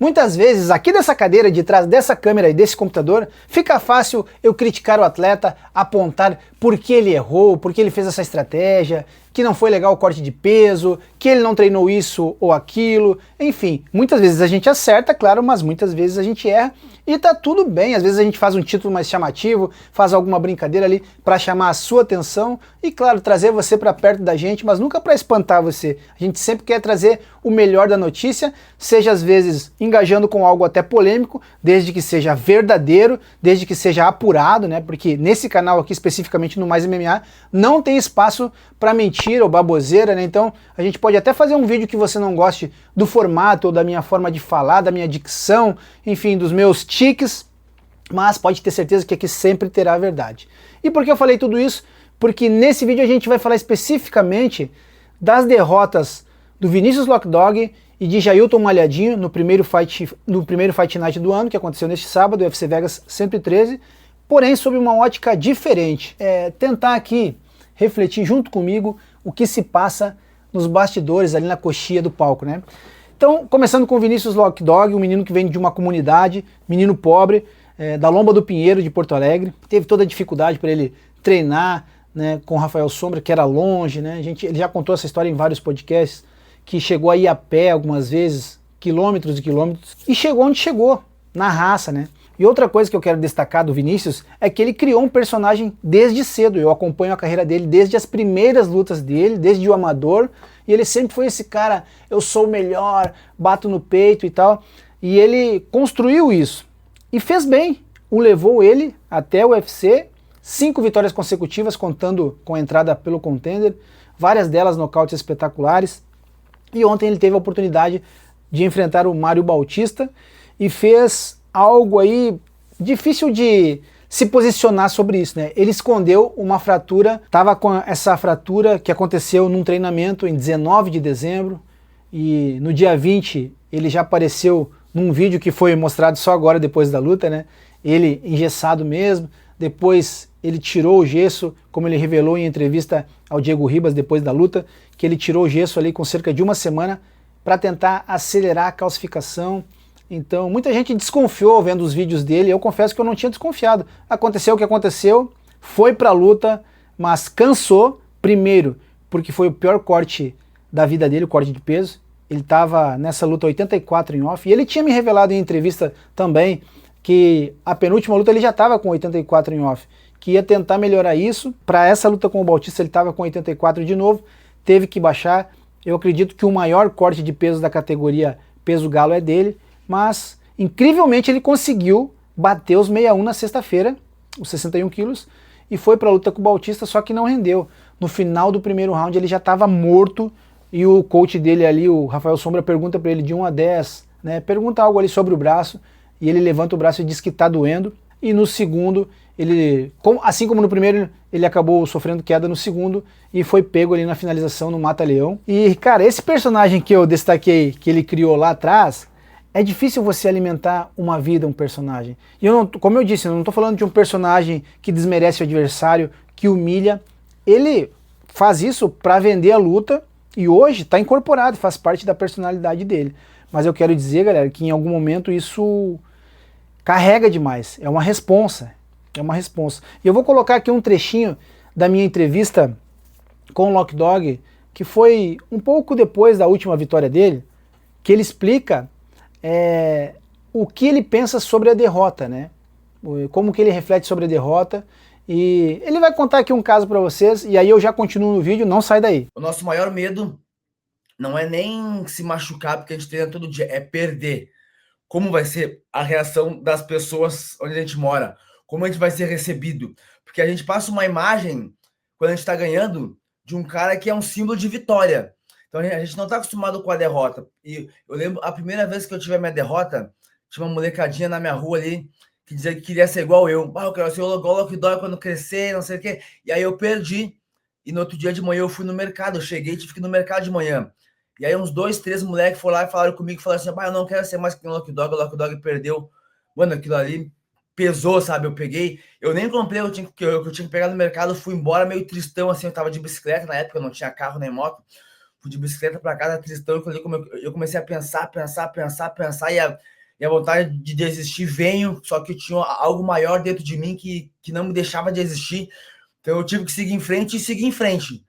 Muitas vezes, aqui dessa cadeira, de trás dessa câmera e desse computador, fica fácil eu criticar o atleta, apontar por que ele errou, por que ele fez essa estratégia, que não foi legal o corte de peso, que ele não treinou isso ou aquilo, enfim. Muitas vezes a gente acerta, claro, mas muitas vezes a gente erra e tá tudo bem. Às vezes a gente faz um título mais chamativo, faz alguma brincadeira ali para chamar a sua atenção e, claro, trazer você para perto da gente, mas nunca para espantar você. A gente sempre quer trazer o melhor da notícia, seja às vezes engajando com algo até polêmico, desde que seja verdadeiro, desde que seja apurado, né? Porque nesse canal aqui, especificamente no Mais MMA, não tem espaço para mentira ou baboseira, né? Então a gente pode até fazer um vídeo que você não goste do formato ou da minha forma de falar, da minha dicção, enfim, dos meus tiques, mas pode ter certeza que aqui sempre terá a verdade. E por que eu falei tudo isso? Porque nesse vídeo a gente vai falar especificamente das derrotas do Vinícius Lockdog e de Jailton Malhadinho no primeiro Fight Night do ano, que aconteceu neste sábado, UFC Vegas 113, porém sob uma ótica diferente. Tentar aqui refletir junto comigo o que se passa nos bastidores, ali na coxia do palco, né? Então, começando com o Vinícius Lockdog, um menino que vem de uma comunidade, menino pobre, da Lomba do Pinheiro, de Porto Alegre. Teve toda a dificuldade para ele treinar, né, com o Rafael Sombra, que era longe, né? Ele já contou essa história em vários podcasts, que chegou a ir a pé algumas vezes, quilômetros e quilômetros, e chegou onde chegou, na raça, né? E outra coisa que eu quero destacar do Vinícius é que ele criou um personagem desde cedo. Eu acompanho a carreira dele desde as primeiras lutas dele, desde o amador, e ele sempre foi esse cara, eu sou o melhor, bato no peito e tal, e ele construiu isso, e fez bem, levou ele até o UFC, 5 vitórias consecutivas, contando com a entrada pelo Contender, várias delas nocautes espetaculares, e ontem ele teve a oportunidade de enfrentar o Mário Bautista, e fez algo aí difícil de se posicionar sobre isso, né? Ele escondeu uma fratura, estava com essa fratura que aconteceu num treinamento em 19 de dezembro, e no dia 20 ele já apareceu num vídeo que foi mostrado só agora depois da luta, né? Ele engessado mesmo, depois ele tirou o gesso, como ele revelou em entrevista ao Diego Ribas depois da luta, que ele tirou o gesso ali com cerca de uma semana para tentar acelerar a calcificação. Então, muita gente desconfiou vendo os vídeos dele, eu confesso que eu não tinha desconfiado. Aconteceu o que aconteceu, foi pra luta, mas cansou, primeiro, porque foi o pior corte da vida dele, o corte de peso. Ele estava nessa luta 84 em off, e ele tinha me revelado em entrevista também que a penúltima luta ele já estava com 84 em off, que ia tentar melhorar isso. Para essa luta com o Bautista ele estava com 84 de novo, teve que baixar. Eu acredito que o maior corte de peso da categoria peso galo é dele, mas incrivelmente ele conseguiu bater os 61 na sexta-feira, os 61 quilos, e foi para a luta com o Bautista, só que não rendeu. No final do primeiro round ele já estava morto, e o coach dele ali, o Rafael Sombra, pergunta para ele de 1 a 10, né, pergunta algo ali sobre o braço, e ele levanta o braço e diz que está doendo, e no segundo, ele, assim como no primeiro, ele acabou sofrendo queda no segundo, e foi pego ali na finalização no Mata-Leão. E cara, esse personagem que eu destaquei, que ele criou lá atrás, é difícil você alimentar uma vida, um personagem. E eu não, como eu disse, eu não estou falando de um personagem que desmerece o adversário, que humilha. Ele faz isso para vender a luta e hoje está incorporado, faz parte da personalidade dele. Mas eu quero dizer, galera, que em algum momento isso carrega demais. É uma responsa. É uma responsa. E eu vou colocar aqui um trechinho da minha entrevista com o Lockdog, que foi um pouco depois da última vitória dele, que ele explica o que ele pensa sobre a derrota, né? Como que ele reflete sobre a derrota, e ele vai contar aqui um caso para vocês, e aí eu já continuo no vídeo, não sai daí. O nosso maior medo não é nem se machucar, porque a gente treina todo dia, é perder. Como vai ser a reação das pessoas onde a gente mora? Como a gente vai ser recebido? Porque a gente passa uma imagem, quando a gente está ganhando, de um cara que é um símbolo de vitória. Então a gente não está acostumado com a derrota. E eu lembro, a primeira vez que eu tive a minha derrota, tinha uma molecadinha na minha rua ali, que dizia que queria ser igual eu. Eu quero ser igual o Lockdog quando crescer, não sei o quê. E aí eu perdi. E no outro dia de manhã eu fui no mercado. Eu cheguei e tive que ir no mercado de manhã. E aí uns 2, 3 moleques foram lá e falaram comigo, falaram assim, eu não quero ser mais que o Lockdog perdeu. Mano, aquilo ali pesou, sabe? Eu peguei, eu nem comprei o que eu tinha que pegar no mercado, fui embora meio tristão, assim, eu tava de bicicleta na época, eu não tinha carro nem moto. fui de bicicleta para casa, tristão, eu comecei a pensar, e a vontade de desistir veio, só que tinha algo maior dentro de mim que não me deixava desistir, então eu tive que seguir em frente e seguir em frente.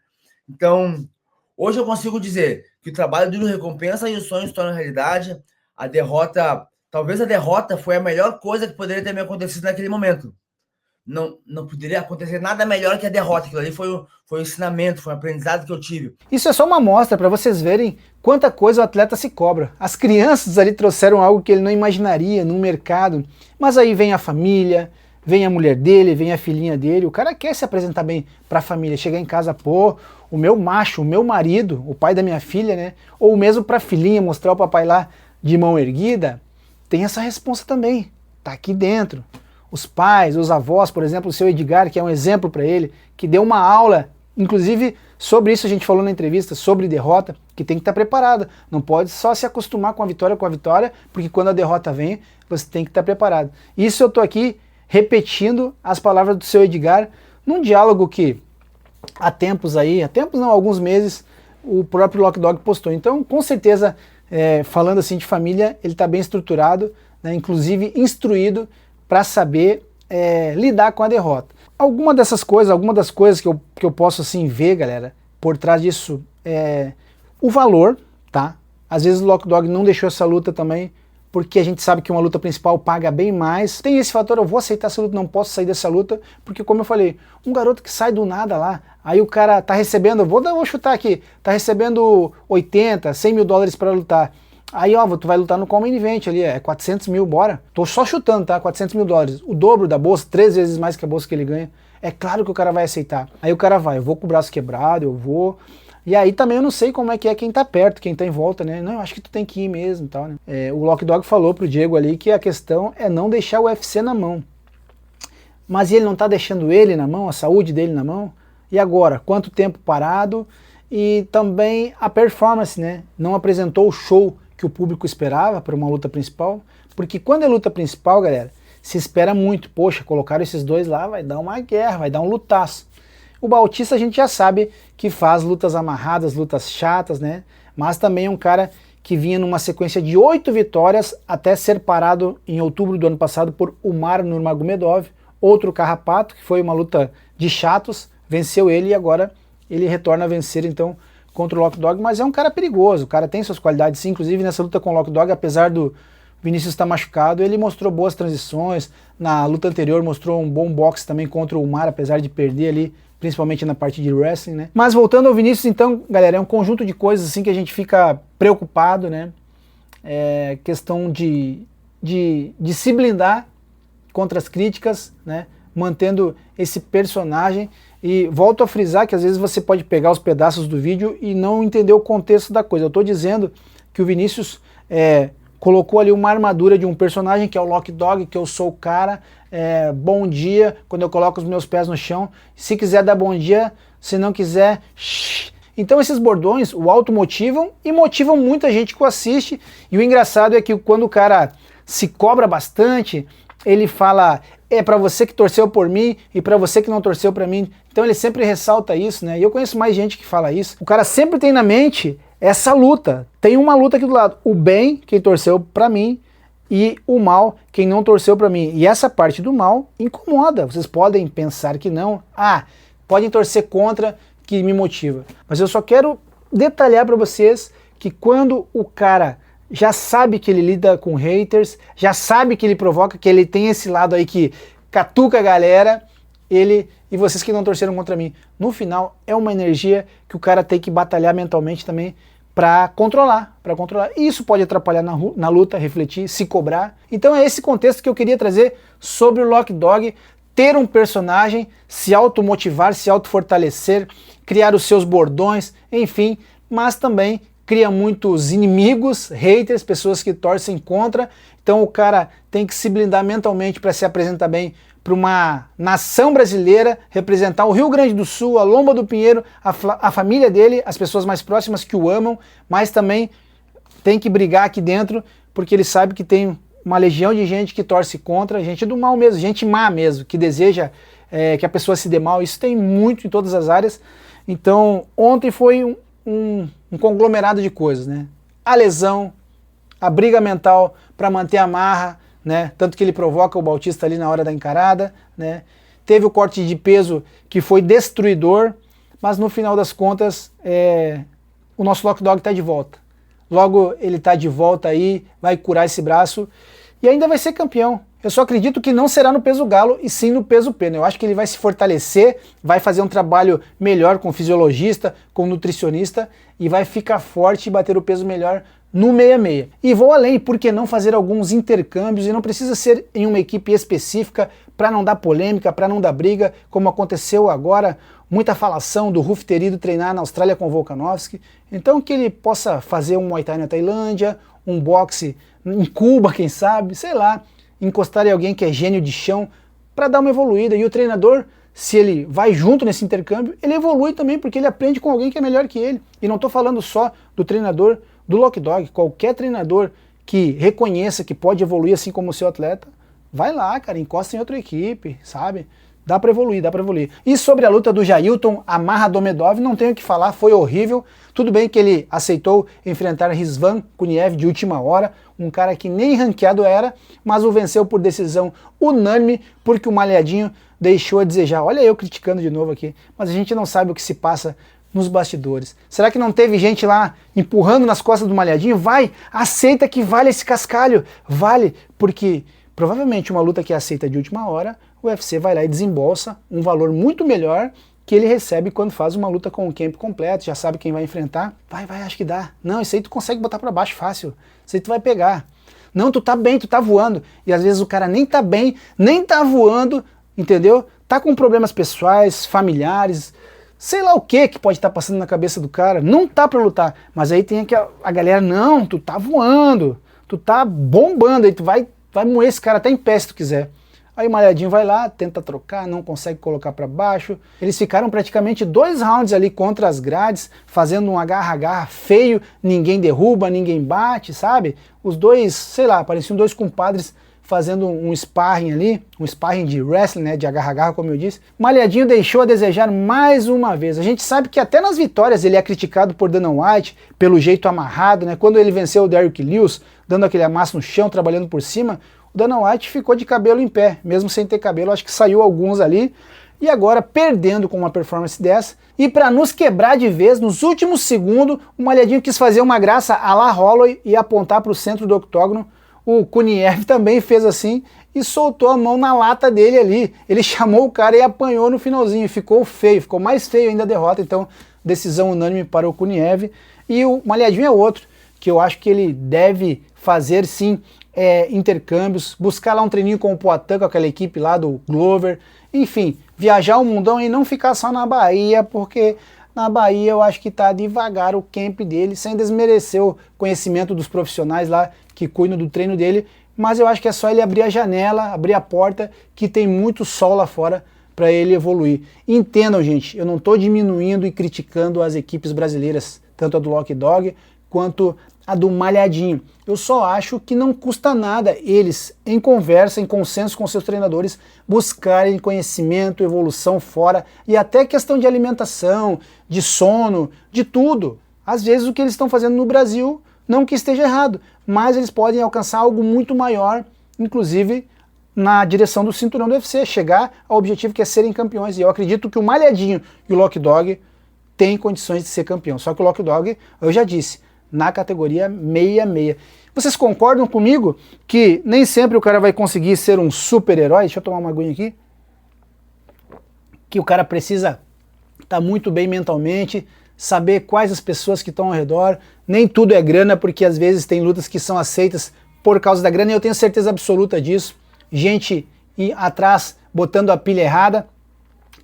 Então, hoje eu consigo dizer que o trabalho duro recompensa e os sonhos se tornam realidade. A derrota, talvez a derrota foi a melhor coisa que poderia ter me acontecido naquele momento. Não poderia acontecer nada melhor que a derrota. Aquilo ali foi um ensinamento, foi um aprendizado que eu tive. Isso é só uma amostra para vocês verem quanta coisa o atleta se cobra. As crianças ali trouxeram algo que ele não imaginaria no mercado, mas aí vem a família, vem a mulher dele, vem a filhinha dele, o cara quer se apresentar bem para a família, chegar em casa, pô, o meu macho, o meu marido, o pai da minha filha, né, ou mesmo para a filhinha mostrar o papai lá de mão erguida, tem essa responsa também, tá aqui dentro. Os pais, os avós, por exemplo, o seu Edgar, que é um exemplo para ele, que deu uma aula, inclusive sobre isso a gente falou na entrevista, sobre derrota, que tem que estar preparado. Não pode só se acostumar com a vitória, porque quando a derrota vem, você tem que estar preparado. Isso eu estou aqui repetindo as palavras do seu Edgar, num diálogo que há tempos aí, alguns meses, o próprio Lock Dog postou. Então, com certeza, falando assim de família, ele está bem estruturado, né, inclusive instruído, para saber lidar com a derrota. Algumas das coisas que eu posso assim ver, galera, por trás disso é o valor, tá? Às vezes o Lock Dog não deixou essa luta também, porque a gente sabe que uma luta principal paga bem mais. Tem esse fator, eu vou aceitar essa luta, não posso sair dessa luta, porque como eu falei, um garoto que sai do nada lá, aí o cara tá recebendo, vou chutar aqui, tá recebendo 80, 100 mil dólares para lutar. Aí, ó, tu vai lutar no Common Event ali, 400 mil, bora. Tô só chutando, tá? 400 mil dólares. O dobro da bolsa, 3 vezes mais que a bolsa que ele ganha. É claro que o cara vai aceitar. Aí o cara vai, eu vou com o braço quebrado, eu vou. E aí também eu não sei como é que é quem tá perto, quem tá em volta, né? Não, eu acho que tu tem que ir mesmo e tal, né? O Lock Dog falou pro Diego ali que a questão é não deixar o UFC na mão. Mas ele não tá deixando ele na mão, a saúde dele na mão? E agora? Quanto tempo parado? E também a performance, né? Não apresentou o show que o público esperava para uma luta principal, porque quando é luta principal, galera, se espera muito. Poxa, colocaram esses dois lá, vai dar uma guerra, vai dar um lutaço. O Bautista a gente já sabe que faz lutas amarradas, lutas chatas, né? Mas também é um cara que vinha numa sequência de 8 vitórias até ser parado em outubro do ano passado por Umar Nurmagomedov, outro carrapato, que foi uma luta de chatos, venceu ele e agora ele retorna a vencer, então, contra o Lock Dog, mas é um cara perigoso, o cara tem suas qualidades sim, inclusive nessa luta com o Lock Dog, apesar do Vinícius estar machucado, ele mostrou boas transições, na luta anterior mostrou um bom boxe também contra o Umar, apesar de perder ali, principalmente na parte de wrestling, né? Mas voltando ao Vinícius, então, galera, é um conjunto de coisas assim que a gente fica preocupado, né? É questão de se blindar contra as críticas, né? Mantendo esse personagem. E volto a frisar que às vezes você pode pegar os pedaços do vídeo e não entender o contexto da coisa. Eu estou dizendo que o Vinícius colocou ali uma armadura de um personagem que é o Lock Dog, que eu sou o cara, bom dia, quando eu coloco os meus pés no chão, se quiser dar bom dia, se não quiser, shh. Então esses bordões o automotivam e motivam muita gente que o assiste, e o engraçado é que quando o cara se cobra bastante, ele fala, para você que torceu por mim e para você que não torceu para mim. Então ele sempre ressalta isso, né? E eu conheço mais gente que fala isso. O cara sempre tem na mente essa luta. Tem uma luta aqui do lado. O bem, quem torceu para mim, e o mal, quem não torceu para mim. E essa parte do mal incomoda. Vocês podem pensar que não. Podem torcer contra, que me motiva. Mas eu só quero detalhar para vocês que quando o cara já sabe que ele lida com haters, já sabe que ele provoca, que ele tem esse lado aí que catuca a galera, ele e vocês que não torceram contra mim, no final é uma energia que o cara tem que batalhar mentalmente também para controlar. E isso pode atrapalhar na luta, refletir, se cobrar. Então é esse contexto que eu queria trazer sobre o Lock Dog, ter um personagem, se automotivar, se autofortalecer, criar os seus bordões, enfim, mas também cria muitos inimigos, haters, pessoas que torcem contra. Então o cara tem que se blindar mentalmente para se apresentar bem para uma nação brasileira, representar o Rio Grande do Sul, a Lomba do Pinheiro, a família dele, as pessoas mais próximas que o amam, mas também tem que brigar aqui dentro, porque ele sabe que tem uma legião de gente que torce contra, gente do mal mesmo, gente má mesmo, que deseja que a pessoa se dê mal. Isso tem muito em todas as áreas. Então ontem foi um conglomerado de coisas, né? A lesão, a briga mental para manter a marra, né? Tanto que ele provoca o Bautista ali na hora da encarada, né? Teve o corte de peso que foi destruidor, mas no final das contas o nosso Lock Dog está de volta. Logo ele está de volta aí, vai curar esse braço e ainda vai ser campeão. Eu só acredito que não será no peso galo e sim no peso pena. Eu acho que ele vai se fortalecer, vai fazer um trabalho melhor com o fisiologista, com o nutricionista e vai ficar forte e bater o peso melhor no 66. E vou além, por que não fazer alguns intercâmbios, e não precisa ser em uma equipe específica para não dar polêmica, para não dar briga, como aconteceu agora, muita falação do Rufter ido treinar na Austrália com o Volkanovski. Então que ele possa fazer um Muay Thai na Tailândia, um boxe em Cuba, quem sabe, sei lá, encostar em alguém que é gênio de chão para dar uma evoluída. E o treinador, se ele vai junto nesse intercâmbio, ele evolui também, porque ele aprende com alguém que é melhor que ele. E não estou falando só do treinador do Lock Dog, qualquer treinador que reconheça que pode evoluir assim como o seu atleta, vai lá, cara, encosta em outra equipe, sabe? Dá pra evoluir, dá pra evoluir. E sobre a luta do Jailton Amarradomedov, não tenho o que falar, foi horrível. Tudo bem que ele aceitou enfrentar Rizvan Kuniev de última hora, um cara que nem ranqueado era, mas o venceu por decisão unânime, porque o Malhadinho deixou a desejar. Olha eu criticando de novo aqui, mas a gente não sabe o que se passa nos bastidores. Será que não teve gente lá empurrando nas costas do Malhadinho? Vai, aceita que vale esse cascalho, vale, porque provavelmente uma luta que é aceita de última hora, o UFC vai lá e desembolsa um valor muito melhor que ele recebe quando faz uma luta com o camp completo, já sabe quem vai enfrentar. Vai, acho que dá. Não, isso aí tu consegue botar pra baixo fácil. Isso aí tu vai pegar. Não, tu tá bem, tu tá voando. E às vezes o cara nem tá bem, nem tá voando, entendeu? Tá com problemas pessoais, familiares, sei lá o que pode estar passando na cabeça do cara. Não tá pra lutar. Mas aí tem a galera, não, tu tá voando, tu tá bombando, aí tu vai moer esse cara até em pé se tu quiser. Aí o Malhadinho vai lá, tenta trocar, não consegue colocar para baixo. Eles ficaram praticamente 2 rounds ali contra as grades, fazendo um agarra-agarra feio, ninguém derruba, ninguém bate, sabe? Os dois, sei lá, pareciam 2 compadres fazendo um sparring ali, um sparring de wrestling, né, de agarra-agarra, como eu disse. Malhadinho deixou a desejar mais uma vez. A gente sabe que até nas vitórias ele é criticado por Dana White, pelo jeito amarrado, né? Quando ele venceu o Derrick Lewis, dando aquele amasso no chão, trabalhando por cima, o Dana White ficou de cabelo em pé, mesmo sem ter cabelo, acho que saiu alguns ali, e agora perdendo com uma performance dessa, e para nos quebrar de vez, nos últimos segundos, o Malhadinho quis fazer uma graça à la Holloway e apontar para o centro do octógono. O Kuniev também fez assim e soltou a mão na lata dele ali. Ele chamou o cara e apanhou no finalzinho, ficou feio, ficou mais feio ainda a derrota, então decisão unânime para o Kuniev. E o Malhadinho é outro, que eu acho que ele deve fazer sim intercâmbios, buscar lá um treininho com o Poatan, com aquela equipe lá do Glover, enfim, viajar o mundão e não ficar só na Bahia, porque na Bahia eu acho que tá devagar o camp dele, sem desmerecer o conhecimento dos profissionais lá que cuidam do treino dele, mas eu acho que é só ele abrir a janela, abrir a porta, que tem muito sol lá fora para ele evoluir. Entendam, gente, eu não estou diminuindo e criticando as equipes brasileiras, tanto a do Lock Dog quanto a do Malhadinho. Eu só acho que não custa nada eles, em conversa, em consenso com seus treinadores, buscarem conhecimento, evolução fora, e até questão de alimentação, de sono, de tudo. Às vezes o que eles estão fazendo no Brasil, não que esteja errado, mas eles podem alcançar algo muito maior, inclusive na direção do cinturão do UFC, chegar ao objetivo que é serem campeões. E eu acredito que o Malhadinho e o Lock Dog têm condições de ser campeão. Só que o Lock Dog, eu já disse, na categoria 66. Vocês concordam comigo que nem sempre o cara vai conseguir ser um super-herói? Deixa eu tomar uma aguinha aqui. Que o cara precisa estar muito bem mentalmente, saber quais as pessoas que estão ao redor. Nem tudo é grana, porque às vezes tem lutas que são aceitas por causa da grana, e eu tenho certeza absoluta disso. Gente atrás botando a pilha errada,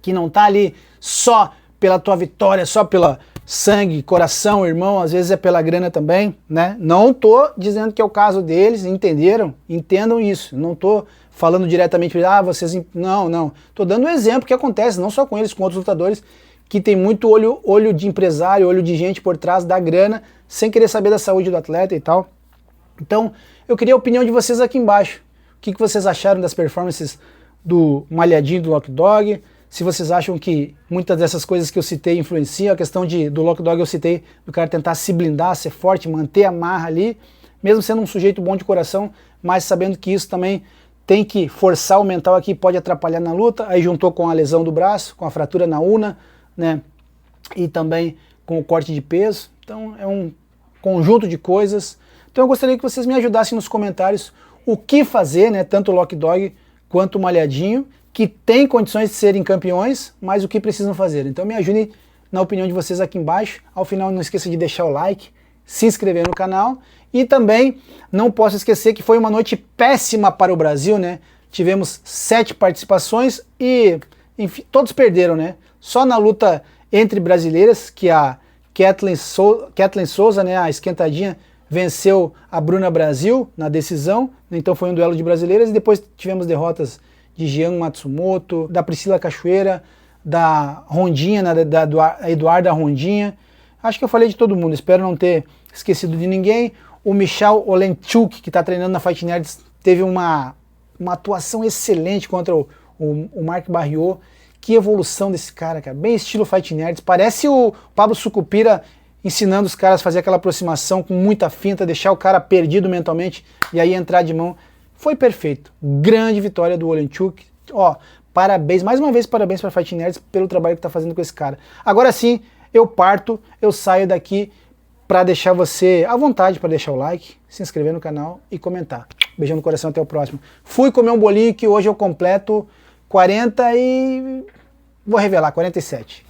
que não tá ali só pela tua vitória, só pela sangue, coração, irmão, às vezes é pela grana também, né? Não tô dizendo que é o caso deles, entenderam? Entendam isso. Não tô falando diretamente, vocês... Não. Tô dando um exemplo que acontece, não só com eles, com outros lutadores, que tem muito olho de empresário, olho de gente por trás da grana, sem querer saber da saúde do atleta e tal. Então, eu queria a opinião de vocês aqui embaixo. O que vocês acharam das performances do Malhadinho e do Lock Dog? se vocês acham que muitas dessas coisas que eu citei influenciam. A questão do Lock Dog eu citei, do cara tentar se blindar, ser forte, manter a marra ali, mesmo sendo um sujeito bom de coração, mas sabendo que isso também tem que forçar o mental aqui, pode atrapalhar na luta. Aí juntou com a lesão do braço, com a fratura na una, né? E também com o corte de peso. Então é um conjunto de coisas. Então eu gostaria que vocês me ajudassem nos comentários o que fazer, né? Tanto o Lock Dog quanto o Malhadinho, que tem condições de serem campeões, mas o que precisam fazer. Então me ajudem na opinião de vocês aqui embaixo. Ao final não esqueça de deixar o like, se inscrever no canal. E também não posso esquecer que foi uma noite péssima para o Brasil, né? Tivemos 7 participações e, enfim, todos perderam, né? Só na luta entre brasileiras, que a Kathleen Souza, né, a esquentadinha, venceu a Bruna Brasil na decisão. Então foi um duelo de brasileiras. E depois tivemos derrotas de Jean Matsumoto, da Priscila Cachoeira, da Rondinha, né, da Eduarda Rondinha. Acho que eu falei de todo mundo, espero não ter esquecido de ninguém. O Michal Olenchuk, que está treinando na Fight Nerds, teve uma atuação excelente contra o Mark Barriot. Que evolução desse cara, bem estilo Fight Nerds. Parece o Pablo Sucupira ensinando os caras a fazer aquela aproximação com muita finta, deixar o cara perdido mentalmente e aí entrar de mão. Foi perfeito. Grande vitória do Olenchuk. Ó, parabéns, mais uma vez parabéns para Fight Nerds pelo trabalho que tá fazendo com esse cara. Agora sim, eu saio daqui para deixar você à vontade para deixar o like, se inscrever no canal e comentar. Beijão no coração, até o próximo. Fui comer um bolinho que hoje eu completo 40 e... vou revelar, 47.